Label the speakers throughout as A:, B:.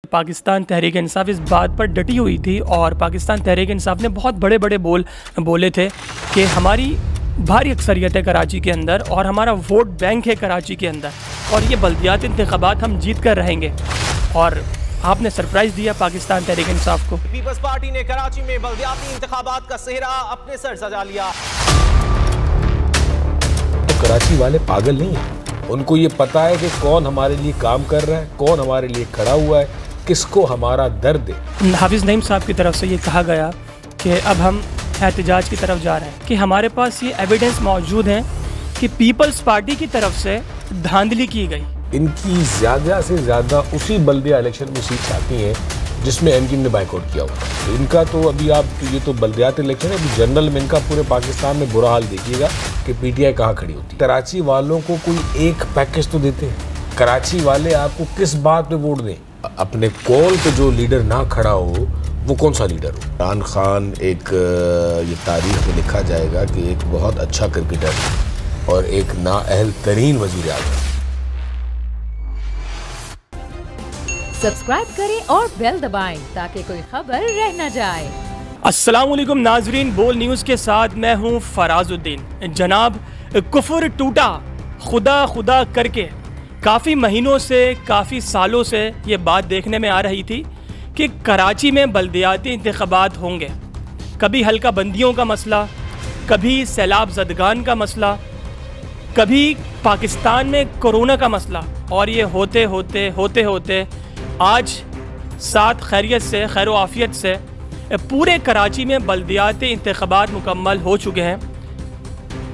A: पाकिस्तान तहरीक इंसाफ इस बात पर डटी हुई थी और पाकिस्तान तहरीक इंसाफ ने बहुत बड़े बड़े बोले थे कि हमारी भारी अक्सरियत है कराची के अंदर और हमारा वोट बैंक है कराची के अंदर और ये बल्दियाती इंतखाबात हम जीत कर रहेंगे। और आपने सरप्राइज़ दिया पाकिस्तान तहरीक इंसाफ को।
B: पीपल्स पार्टी ने कराची में बल्दियाती इंतखाबात का सेहरा अपने सर सजा लिया।
C: तो कराची वाले पागल नहीं हैं, उनको ये पता है कि कौन हमारे लिए काम कर रहा है, कौन हमारे लिए खड़ा हुआ है, किसको हमारा दर्द है।
A: हाफिज़ नईम साहब की तरफ से ये कहा गया कि अब हम एहतजाज की तरफ जा रहे हैं कि हमारे पास ये एविडेंस मौजूद है कि पीपल्स पार्टी की तरफ से धांधली की गई।
C: इनकी ज़्यादा से ज़्यादा उसी बल्दिया इलेक्शन में सीट आती हैं जिसमें एमक्यू ने बाइकआउट किया हुआ। तो इनका तो अभी ये तो बल्दियाती इलेक्शन है, अभी जनरल में इनका पूरे पाकिस्तान में बुरा हाल देखिएगा कि पीटीआई कहाँ खड़ी होती है। कराची वालों को कोई एक पैकेज तो देते हैं। कराची वाले आपको किस बात पे वोट दें? अपने कॉल पे जो लीडर ना खड़ा हो वो कौन सा लीडर हो? इमरान खान एक ये तारीख में लिखा जाएगा कि एक बहुत अच्छा क्रिकेटर और एक नाअहल तरीन वज़ीर आज़म।
D: सब्सक्राइब करें और बेल दबाएं ताकि कोई खबर रह न जाए।
A: अस्सलाम वालेकुम नाजरीन, बोल न्यूज़ के साथ मैं हूं फराजुद्दीन। जनाब, कुफर टूटा खुदा खुदा करके काफ़ी महीनों से, काफ़ी सालों से ये बात देखने में आ रही थी कि कराची में बल्दियाती इंतखाबात होंगे। कभी हल्का बंदियों का मसला, कभी सैलाब ज़दगान का मसला, कभी पाकिस्तान में कोरोना का मसला, और ये होते होते आज साथ खैरियत से, खैर आफियत से पूरे कराची में बल्दियाती इंतखाबात मुकम्मल हो चुके हैं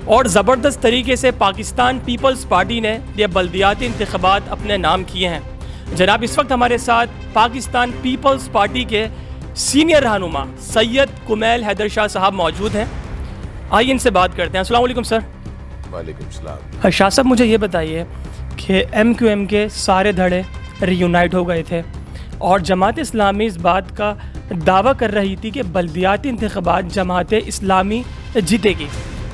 A: और ज़बरदस्त तरीके से पाकिस्तान पीपल्स पार्टी ने ये बल्दियाती इंतखाबात अपने नाम किए हैं। जनाब, इस वक्त हमारे साथ पाकिस्तान पीपल्स पार्टी के सीनियर रहनुमा सैयद कुमैल हैदर शाह साहब मौजूद हैं। आइए इनसे बात करते हैं। अस्सलाम वालेकुम सर।
C: वालेकुम सलाम।
A: शाह साहब, मुझे ये बताइए कि MQM के सारे धड़े रीयूनाइट हो गए थे और जमात इस्लामी इस बात का दावा कर रही थी कि बल्दियाती इंतखाबात जमात इस्लामी जीतेगी,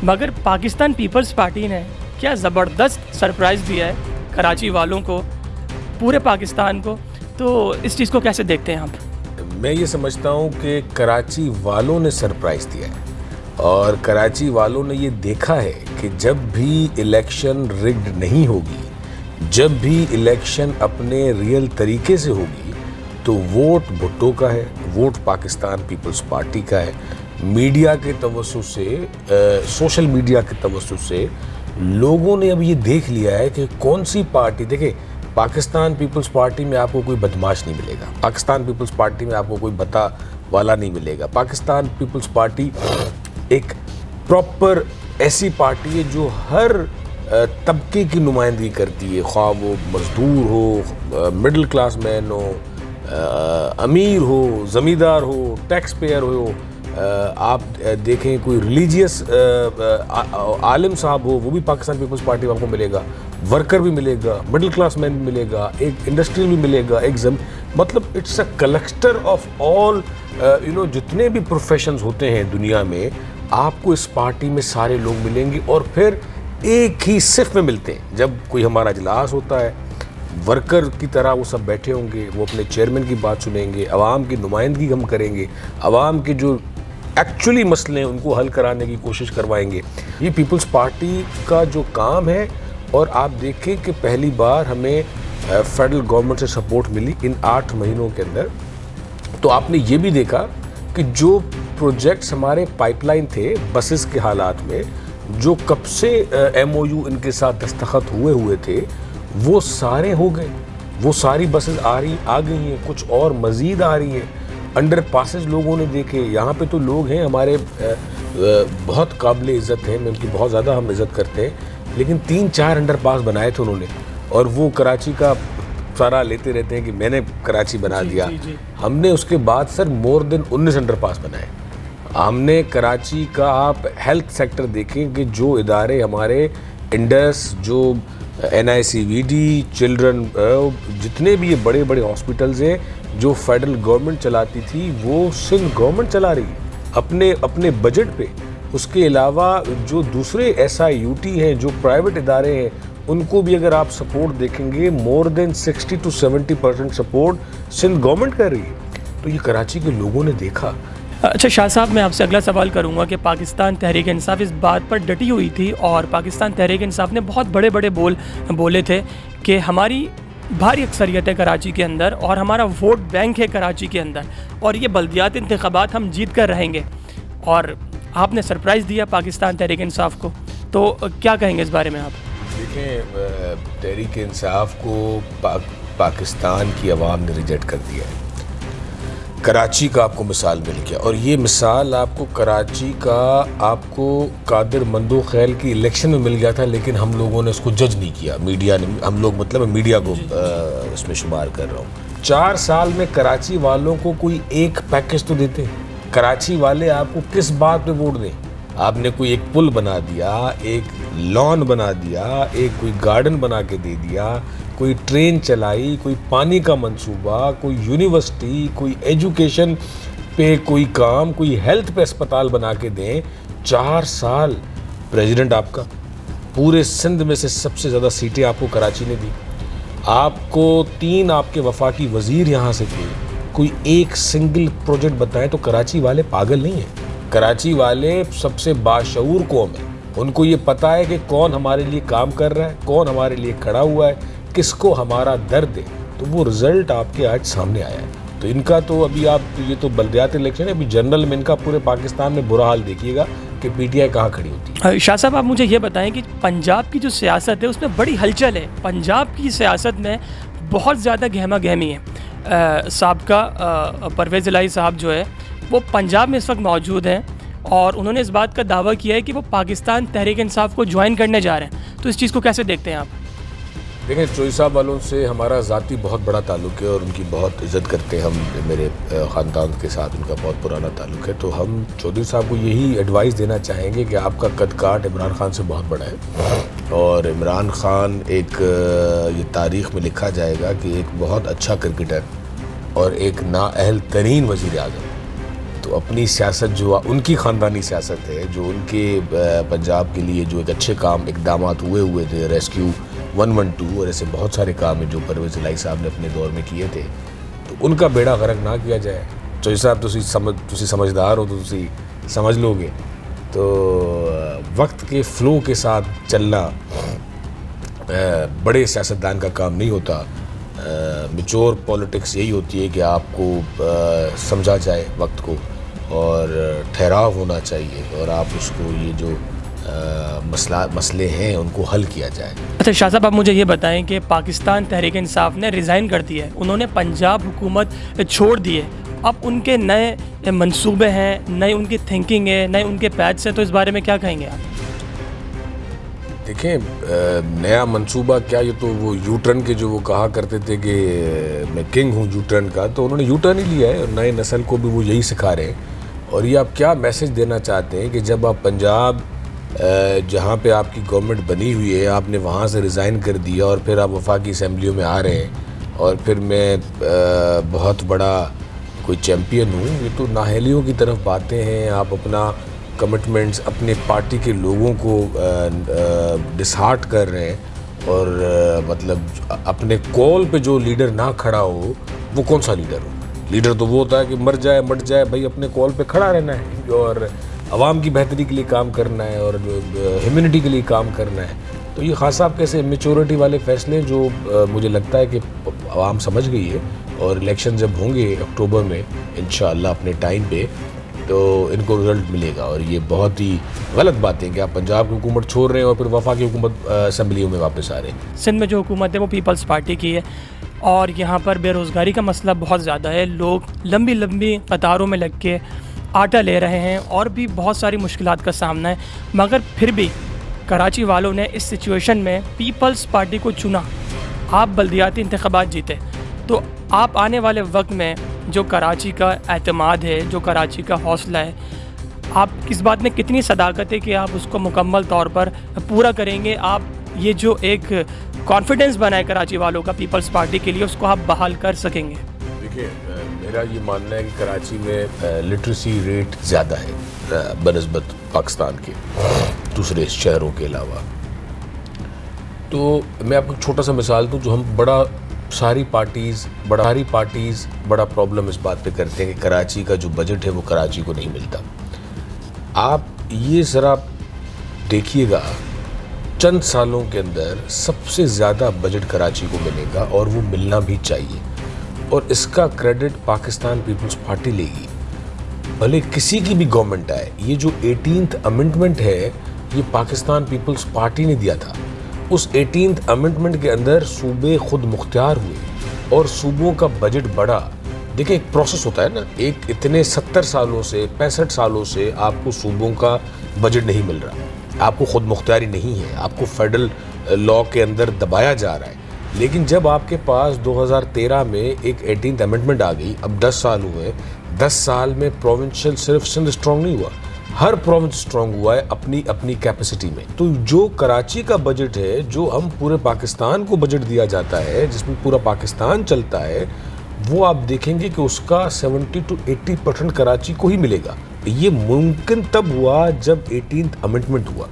A: मगर पाकिस्तान पीपल्स पार्टी ने क्या ज़बरदस्त सरप्राइज़ दिया है कराची वालों को, पूरे पाकिस्तान को। तो इस चीज़ को कैसे देखते हैं आप?
C: मैं ये समझता हूँ कि कराची वालों ने सरप्राइज़ दिया है और कराची वालों ने ये देखा है कि जब भी इलेक्शन रिग्ड नहीं होगी, जब भी इलेक्शन अपने रियल तरीके से होगी, तो वोट भुट्टो का है, वोट पाकिस्तान पीपल्स पार्टी का है। मीडिया के तवज्जुह से, सोशल मीडिया के तवज्जुह से लोगों ने अब ये देख लिया है कि कौन सी पार्टी। देखिए, पाकिस्तान पीपल्स पार्टी में आपको कोई बदमाश नहीं मिलेगा, पाकिस्तान पीपल्स पार्टी में आपको कोई बता वाला नहीं मिलेगा। पाकिस्तान पीपल्स पार्टी एक प्रॉपर ऐसी पार्टी है जो हर तबके की नुमाइंदगी करती है, ख्वाह वो मजदूर हो, मिडिल क्लास मैन हो, अमीर हो, ज़मींदार हो, टैक्स पेयर हो, आप देखें कोई रिलीजियस आलिम साहब हो, वो भी पाकिस्तान पीपल्स पार्टी में आपको मिलेगा, वर्कर भी मिलेगा, मिडिल क्लास मैन भी मिलेगा, एक इंडस्ट्रियल भी मिलेगा, मतलब it's a collector of all जितने भी प्रोफेशंस होते हैं दुनिया में, आपको इस पार्टी में सारे लोग मिलेंगे और फिर एक ही सिर्फ में मिलते हैं। जब कोई हमारा इजलास होता है, वर्कर की तरह वो सब बैठे होंगे, वो अपने चेयरमैन की बात सुनेंगे, आवाम की नुमाइंदगी हम करेंगे, आवाम के जो एक्चुअली मसले हैं उनको हल कराने की कोशिश करवाएंगे। ये पीपल्स पार्टी का जो काम है। और आप देखें कि पहली बार हमें फेडरल गवर्नमेंट से सपोर्ट मिली इन 8 महीनों के अंदर। तो आपने ये भी देखा कि जो प्रोजेक्ट्स हमारे पाइपलाइन थे बसेस के हालात में, जो कब से MOU इनके साथ दस्तखत हुए थे, वो सारे हो गए। वो सारी बसेस आ गई हैं, कुछ और मज़ीद आ रही हैं। अंडर पासेज लोगों ने देखे, यहाँ पे तो लोग हैं हमारे बहुत काबिल इज़्ज़त हैं, मैं उनकी बहुत ज़्यादा हम इज़्ज़त करते हैं, लेकिन 3-4 अंडर पास बनाए थे उन्होंने और वो कराची का सारा लेते रहते हैं कि मैंने कराची बना दिया। हमने उसके बाद sir more than 19 under pass बनाए। हमने कराची का, आप हेल्थ सेक्टर देखें कि जो इदारे हमारे इंडस, जो NICVD, चिल्ड्रन, जितने भी ये बड़े बड़े हॉस्पिटल्स हैं जो फेडरल गवर्नमेंट चलाती थी, वो सिंध गवर्नमेंट चला रही है अपने बजट पे। उसके अलावा जो दूसरे SIUT हैं, जो प्राइवेट इदारे हैं, उनको भी अगर आप सपोर्ट देखेंगे, more than 60 to 70% support Sindh government कर रही है। तो ये कराची के लोगों ने देखा।
A: अच्छा शाह साहब, मैं आपसे अगला सवाल करूंगा कि पाकिस्तान तहरीक इंसाफ इस बात पर डटी हुई थी और पाकिस्तान तहरीक इंसाफ ने बहुत बड़े बड़े बोले थे कि हमारी भारी अक्सरियत है कराची के अंदर और हमारा वोट बैंक है कराची के अंदर और ये बल्दियाती इंतखाबात हम जीत कर रहेंगे, और आपने सरप्राइज़ दिया पाकिस्तान तहरीक इंसाफ को। तो क्या कहेंगे इस बारे में आप?
C: देखें, तहरीक इंसाफ को पाकिस्तान की आवाम ने रिजेक्ट कर दिया है। कराची का आपको मिसाल मिल गया, और ये मिसाल आपको कराची का आपको कादिर मंदो खैल की इलेक्शन में मिल गया था, लेकिन हम लोगों ने उसको जज नहीं किया। मीडिया ने, हम लोग मतलब मीडिया को इसमें शुमार कर रहा हूँ। 4 साल में कराची वालों को कोई एक पैकेज तो देते। कराची वाले आपको किस बात पे वोट दें? आपने कोई एक पुल बना दिया, एक लॉन बना दिया, एक कोई गार्डन बना के दे दिया, कोई ट्रेन चलाई, कोई पानी का मंसूबा, कोई यूनिवर्सिटी, कोई एजुकेशन पे कोई काम, कोई हेल्थ पे अस्पताल बना के दें। 4 साल प्रेसिडेंट आपका, पूरे सिंध में से सबसे ज़्यादा सीटें आपको कराची ने दी। आपको 3 आपके वफाकी वज़ीर यहाँ से थे। कोई एक सिंगल प्रोजेक्ट बताएं तो कराची वाले पागल नहीं हैं। कराची वाले सबसे बाशऊर कौम है। उनको ये पता है कि कौन हमारे लिए काम कर रहा है, कौन हमारे लिए खड़ा हुआ है, किसको हमारा दर्द है। तो वो रिज़ल्ट आपके आज सामने आया है। तो इनका तो अभी आप, ये तो बल्दियाती इलेक्शन है, अभी जनरल में इनका पूरे पाकिस्तान में बुरा हाल देखिएगा कि पीटीआई कहाँ खड़ी होती है।
A: शाह साहब, आप मुझे ये बताएं कि पंजाब की जो सियासत है उसमें बड़ी हलचल है। पंजाब की सियासत में बहुत ज़्यादा गहमा गहमी है। साबका परवेज़ इलाही साहब जो है वो पंजाब में इस वक्त मौजूद हैं और उन्होंने इस बात का दावा किया है कि वो पाकिस्तान तहरीक इंसाफ को ज्वाइन करने जा रहे हैं। तो इस चीज़ को कैसे देखते हैं आप?
C: देखें, चौधरी साहब वालों से हमारा ज़ाती बहुत बड़ा ताल्लुक़ है और उनकी बहुत इज़्ज़त करते हैं हम। मेरे ख़ानदान के साथ उनका बहुत पुराना ताल्लुक़ है। तो हम चौधरी साहब को यही एडवाइस देना चाहेंगे कि आपका कद काट इमरान खान से बहुत बड़ा है और इमरान खान एक, ये तारीख़ में लिखा जाएगा कि एक बहुत अच्छा क्रिकेटर और एक नाअहल तरीन वज़ीर आज़म। तो अपनी सियासत जो उनकी ख़ानदानी सियासत है, जो उनके पंजाब के लिए जो एक अच्छे काम इक़दामात हुए थे, रेस्क्यू 112 और ऐसे बहुत सारे काम हैं जो परवेज़ इलाही साहब ने अपने दौर में किए थे, तो उनका बेड़ा गर्क ना किया जाए। चौधरी साहब तुसी समझदार हो तो तुसी समझ लोगे। तो वक्त के फ़्लो के साथ चलना बड़े सियासतदान का काम नहीं होता। मैच्योर पॉलिटिक्स यही होती है कि आपको समझा जाए वक्त को और ठहराव होना चाहिए और आप उसको, ये जो मसले हैं उनको हल किया जाए।
A: अच्छा शाह साहब, आप मुझे ये बताएं कि पाकिस्तान तहरीक इंसाफ ने रिज़ाइन कर दिया है, उन्होंने पंजाब हुकूमत छोड़ दी है। अब उनके नए मंसूबे हैं, नई उनकी थिंकिंग है, नए उनके पैच हैं, तो इस बारे में क्या कहेंगे आप?
C: देखें, नया मंसूबा क्या, ये तो वो यू टर्न के जो वो कहा करते थे कि मैं किंग हूँ यू टर्न का, तो उन्होंने यू टर्न ही लिया है और नए नस्ल को भी वो यही सिखा रहे हैं। और ये आप क्या मैसेज देना चाहते हैं कि जब आप पंजाब, जहाँ पे आपकी गवर्नमेंट बनी हुई है, आपने वहाँ से रिज़ाइन कर दिया और फिर आप वफाकी असम्बलियों में आ रहे हैं और फिर मैं बहुत बड़ा कोई चैम्पियन हूँ, ये तो नाअहलियों की तरफ बातें हैं। आप अपना कमिटमेंट्स अपने पार्टी के लोगों को डिसहार्ट कर रहे हैं और मतलब अपने कॉल पे जो लीडर ना खड़ा हो वो कौन सा लीडर हो? लीडर तो वो होता है कि मर जाए मट जाए भाई, अपने कॉल पे खड़ा रहना है और आवाम की बेहतरी के लिए काम करना है और ह्यूमैनिटी के लिए काम करना है। तो ये खास साहब कैसे मेच्योरिटी वाले फैसले जो मुझे लगता है कि आवाम समझ गई है और इलेक्शन जब होंगे अक्टूबर में इंशाअल्लाह अपने टाइम पे, तो इनको रिजल्ट मिलेगा। और ये बहुत ही गलत बात है कि आप पंजाब की हुकूमत छोड़ रहे हैं और फिर वफाकी हुकूमत असम्बलियों में वापस आ रहे हैं।
A: सिंध में जो हुकूमत है वो पीपल्स पार्टी की है और यहाँ पर बेरोज़गारी का मसला बहुत ज़्यादा है। लोग लंबी लंबी कतारों में लग के आटा ले रहे हैं और भी बहुत सारी मुश्किलात का सामना है, मगर फिर भी कराची वालों ने इस सिचुएशन में पीपल्स पार्टी को चुना। आप बल्दियाती इंतखाबात जीते, तो आप आने वाले वक्त में जो कराची का एतमाद है, जो कराची का हौसला है, आप इस बात में कितनी सदाकत है कि आप उसको मुकम्मल तौर पर पूरा करेंगे? आप ये जो एक कॉन्फिडेंस बना है कराची वालों का पीपल्स पार्टी के लिए, उसको आप बहाल कर सकेंगे?
C: देखिए, मेरा ये मानना है कि कराची में लिटरेसी रेट ज़्यादा है बनस्बत पाकिस्तान के दूसरे शहरों के अलावा। तो मैं आपको एक छोटा सा मिसाल दूँ, जो हम सारी पार्टीज़ बड़ा प्रॉब्लम इस बात पे करते हैं कि कराची का जो बजट है वो कराची को नहीं मिलता। आप ये ज़रा देखिएगा, चंद सालों के अंदर सबसे ज़्यादा बजट कराची को मिलेगा और वो मिलना भी चाहिए, और इसका क्रेडिट पाकिस्तान पीपल्स पार्टी लेगी, भले किसी की भी गवर्नमेंट आए। ये जो 18th अमेंडमेंट है ये पाकिस्तान पीपल्स पार्टी ने दिया था। उस 18th अमेंडमेंट के अंदर सूबे खुद मुख्तियार हुए और सूबों का बजट बढ़ा। देखिए, एक प्रोसेस होता है ना, एक इतने 70 सालों से 65 सालों से आपको सूबों का बजट नहीं मिल रहा, आपको खुद मुख्तियारी नहीं है, आपको फेडरल लॉ के अंदर दबाया जा रहा है। लेकिन जब आपके पास 2013 में एक 18th अमेंडमेंट आ गई, अब 10 साल हुए, 10 साल में प्रोविंशियल सिर्फ सिंध स्ट्रॉन्ग नहीं हुआ, हर प्रोविंस स्ट्रॉन्ग हुआ है अपनी अपनी कैपेसिटी में। तो जो कराची का बजट है, जो हम पूरे पाकिस्तान को बजट दिया जाता है, जिसमें पूरा पाकिस्तान चलता है, वो आप देखेंगे कि उसका 70 to 80% कराची को ही मिलेगा। ये मुमकिन तब हुआ जब 18th अमेंडमेंट हुआ,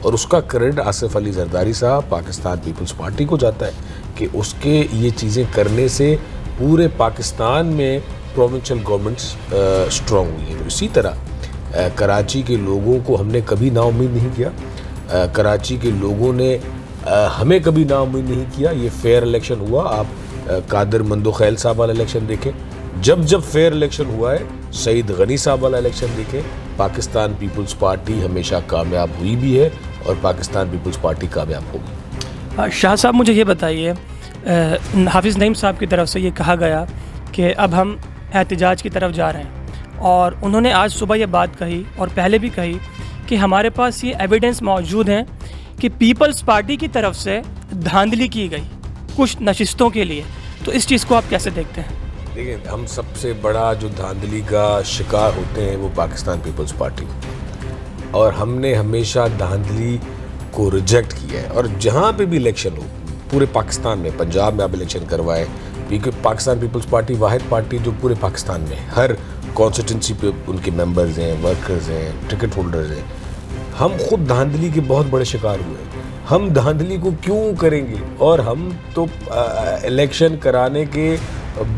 C: और उसका क्रेडिट आसिफ अली जरदारी साहब पाकिस्तान पीपल्स पार्टी को जाता है कि उसके ये चीज़ें करने से पूरे पाकिस्तान में प्रोविंशियल गवर्नमेंट्स स्ट्रॉन्ग हुई हैं। तो इसी तरह कराची के लोगों को हमने कभी नाउम्मीद नहीं किया, कराची के लोगों ने हमें कभी नाउम्मीद नहीं किया। ये फेयर इलेक्शन हुआ, आप कादिर मंदो खैल साहब वाला इलेक्शन देखें, जब फेयर इलेक्शन हुआ है, सईद गनी साहब वाला इलेक्शन देखें, पाकिस्तान पीपल्स पार्टी हमेशा कामयाब हुई भी है और पाकिस्तान पीपल्स पार्टी कामयाब होगी।
A: शाह साहब, मुझे ये बताइए, हाफिज़ नईम साहब की तरफ से ये कहा गया कि अब हम एहतजाज की तरफ जा रहे हैं, और उन्होंने आज सुबह ये बात कही और पहले भी कही कि हमारे पास ये एविडेंस मौजूद हैं कि पीपल्स पार्टी की तरफ से धांधली की गई कुछ नशिस्तों के लिए। तो इस चीज़ को आप कैसे देखते हैं?
C: देखिए, हम सबसे बड़ा जो धांधली का शिकार होते हैं वो पाकिस्तान पीपल्स पार्टी, और हमने हमेशा धांधली को रिजेक्ट किया है। और जहाँ पे भी इलेक्शन हो पूरे पाकिस्तान में, पंजाब में आप इलेक्शन करवाएं, क्योंकि पाकिस्तान पीपल्स पार्टी वाहिद पार्टी जो पूरे पाकिस्तान में हर कॉन्स्टिट्यूंसी पे उनके मेंबर्स हैं, वर्कर्स हैं, टिकट होल्डर्स हैं। हम खुद धांधली के बहुत बड़े शिकार हुए। हम धांधली को क्यों करेंगे? और हम तो इलेक्शन कराने के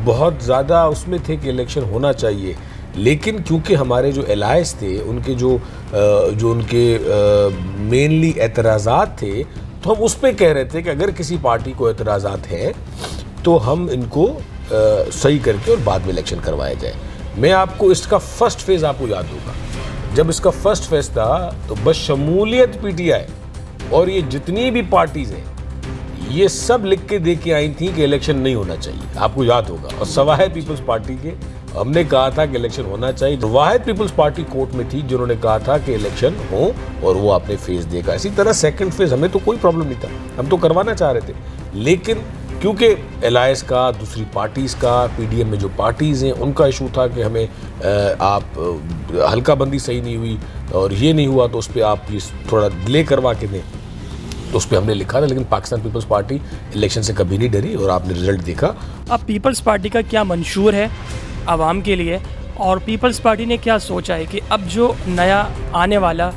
C: बहुत ज़्यादा उसमें थे कि इलेक्शन होना चाहिए, लेकिन क्योंकि हमारे जो एलायंस थे, उनके जो उनके मेनली एतराज़ात थे, तो हम उस पर कह रहे थे कि अगर किसी पार्टी को एतराज़ात हैं तो हम इनको सही करके और बाद में इलेक्शन करवाया जाए। मैं आपको इसका फर्स्ट फेज़ आपको याद होगा, जब इसका फर्स्ट फेज़ था तो बशमूलियत पीटीआई और ये जितनी भी पार्टीज़ हैं, ये सब लिख के दे के आई थी कि इलेक्शन नहीं होना चाहिए, आपको याद होगा। और सवाहिद पीपल्स पार्टी के हमने कहा था कि इलेक्शन होना चाहिए, तो वाहिद पीपल्स पार्टी कोर्ट में थी जिन्होंने कहा था कि इलेक्शन हो, और वो आपने फेज़ देखा। इसी तरह सेकंड फेज़ हमें तो कोई प्रॉब्लम नहीं था, हम तो करवाना चाह रहे थे, लेकिन क्योंकि एलायंस का, दूसरी पार्टीज़ का, पीडीएम में जो पार्टीज़ हैं उनका इशू था कि हमें आप हल्का बंदी सही नहीं हुई और ये नहीं हुआ, तो उस पर आप ये थोड़ा डिले करवा के दें, तो उस पर हमने लिखा था। लेकिन पाकिस्तान पीपल्स पार्टी इलेक्शन से कभी नहीं डरी और आपने रिजल्ट देखा।
A: अब पीपल्स पार्टी का क्या मंशूर है आवाम के लिए, और पीपल्स पार्टी ने क्या सोचा है कि अब जो नया आने वाला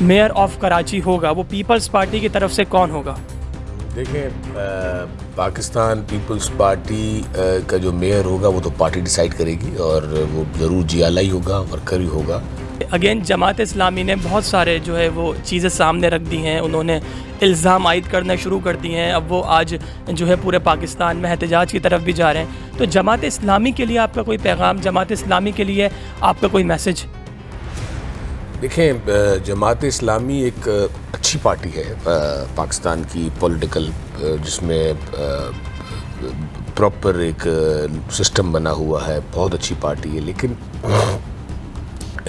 A: मेयर ऑफ कराची होगा वो पीपल्स पार्टी की तरफ से कौन होगा?
C: देखें, पाकिस्तान पीपल्स पार्टी का जो मेयर होगा वो तो पार्टी डिसाइड करेगी, और वो ज़रूर जियाला ही होगा, वर्कर ही होगा।
A: अगेन जमात इस्लामी ने बहुत सारे जो है वो चीज़ें सामने रख दी हैं, उन्होंने इल्ज़ाम आयद करना शुरू कर दिए हैं। अब वो आज जो है पूरे पाकिस्तान में एहतजाज की तरफ भी जा रहे हैं। तो जमात इस्लामी के लिए आपका कोई पैगाम, जमात इस्लामी के लिए आपका कोई मैसेज?
C: देखें, जमात इस्लामी एक अच्छी पार्टी है पाकिस्तान की पॉलिटिकल, जिसमें प्रॉपर एक सिस्टम बना हुआ है, बहुत अच्छी पार्टी है। लेकिन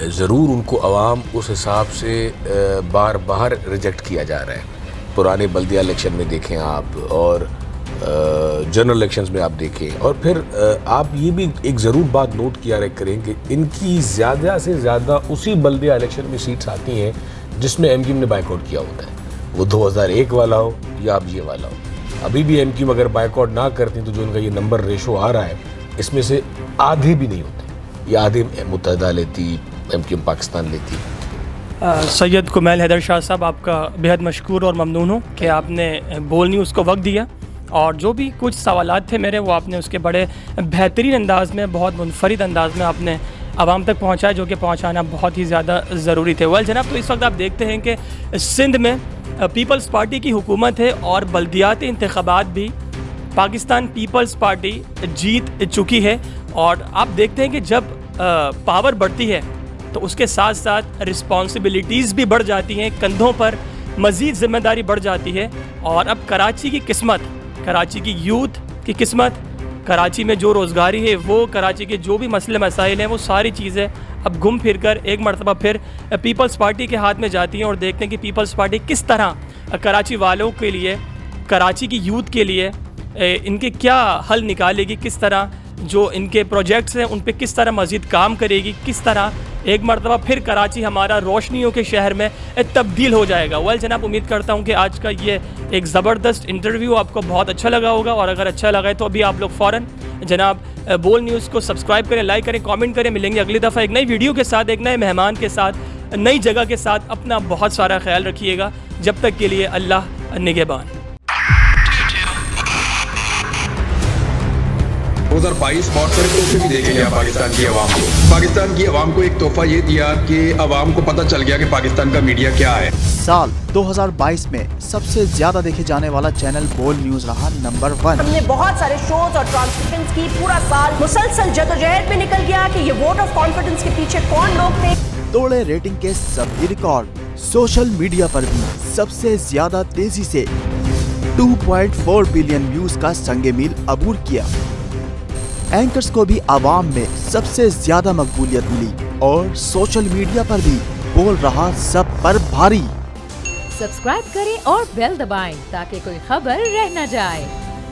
C: ज़रूर उनको अवाम उस हिसाब से बार बार रिजेक्ट किया जा रहा है। पुराने बल्दिया इलेक्शन में देखें आप, और जनरल इलेक्शंस में आप देखें, और फिर आप ये भी एक ज़रूर बात नोट किया करें कि इनकी ज़्यादा से ज़्यादा उसी बल्दिया इलेक्शन में सीट्स आती हैं जिसमें एमक्यूएम ने बाइकआउट किया होता है, वो 2001 वाला हो या अब ये वाला हो। अभी भी एमक्यूएम अगर बाइकआउट ना करती तो जो उनका ये नंबर रेशो आ रहा है, इसमें से आधे भी नहीं होते, या आधे मुत्तहिदा लेती, एमक्यूएम पाकिस्तान लेती।
A: सैयद कुमैल हैदर शाह साहब, आपका बेहद मशकूर और ममनून हूँ कि आपने बोल न्यूज़ को वक्त दिया और जो भी कुछ सवालात थे मेरे वो आपने उसके बड़े बेहतरीन अंदाज़ में, बहुत मुनफरिद अंदाज़ में आपने आवाम तक पहुँचाया, जो कि पहुँचाना बहुत ही ज़्यादा ज़रूरी थे। वेल जनाब, तो इस वक्त आप देखते हैं कि सिंध में पीपल्स पार्टी की हुकूमत है और बल्दियाती इंतखाबात भी पाकिस्तान पीपल्स पार्टी जीत चुकी है। और आप देखते हैं कि जब पावर बढ़ती है तो उसके साथ साथ रिस्पॉन्सिबिलिटीज़ भी बढ़ जाती हैं, कंधों पर मज़ीद ज़िम्मेदारी बढ़ जाती है। और अब कराची की किस्मत, कराची की यूथ की किस्मत, कराची में जो रोज़गारी है वो, कराची के जो भी मसले मसाइल हैं वो सारी चीज़ें अब घूम फिर कर एक मरतबा फिर पीपल्स पार्टी के हाथ में जाती हैं। और देखते हैं कि पीपल्स पार्टी किस तरह कराची वालों के लिए, कराची की यूथ के लिए इनके क्या हल निकालेगी, किस तरह जो इनके प्रोजेक्ट्स हैं उन पे किस तरह मज़ीद काम करेगी, किस तरह एक मरतबा फिर कराची हमारा रोशनियों के शहर में तब्दील हो जाएगा। वेल जनाब, उम्मीद करता हूँ कि आज का ये एक ज़बरदस्त इंटरव्यू आपको बहुत अच्छा लगा होगा। और अगर अच्छा लगा है तो अभी आप लोग फ़ौरन जनाब बोल न्यूज़ को सब्सक्राइब करें, लाइक करें, कमेंट करें। मिलेंगे अगली दफ़ा एक नई वीडियो के साथ, एक नए मेहमान के साथ, नई जगह के साथ। अपना बहुत सारा ख्याल रखिएगा। जब तक के लिए अल्लाह निगहबान।
E: 2022 बहुत सारे तोहफे भी देखे गया पाकिस्तान की आवाम को। पाकिस्तान की आवाम को एक तोहफा ये दिया कि आवाम को पता चल गया कि पाकिस्तान का मीडिया क्या है।
F: साल 2022 में सबसे ज्यादा देखे जाने वाला चैनल बोल न्यूज रहा नंबर 1।
G: हमने बहुत सारे शोज और ट्रांसमिशंस की, पूरा साल मुसलसल जदोजहद में निकल गया कि ये वोट ऑफ कॉन्फिडेंस के पीछे कौन लोग थे।
F: तोड़े रेटिंग के सभी रिकॉर्ड। सोशल मीडिया पर भी सबसे ज्यादा तेजी से 2.4 बिलियन व्यूज का संगे मील अबूर किया। एंकर्स को भी आवाम में सबसे ज्यादा मकबूलियत मिली और सोशल मीडिया पर भी बोल रहा सब पर भारी।
D: सब्सक्राइब करें और बेल दबाएं ताकि कोई खबर रह न जाए।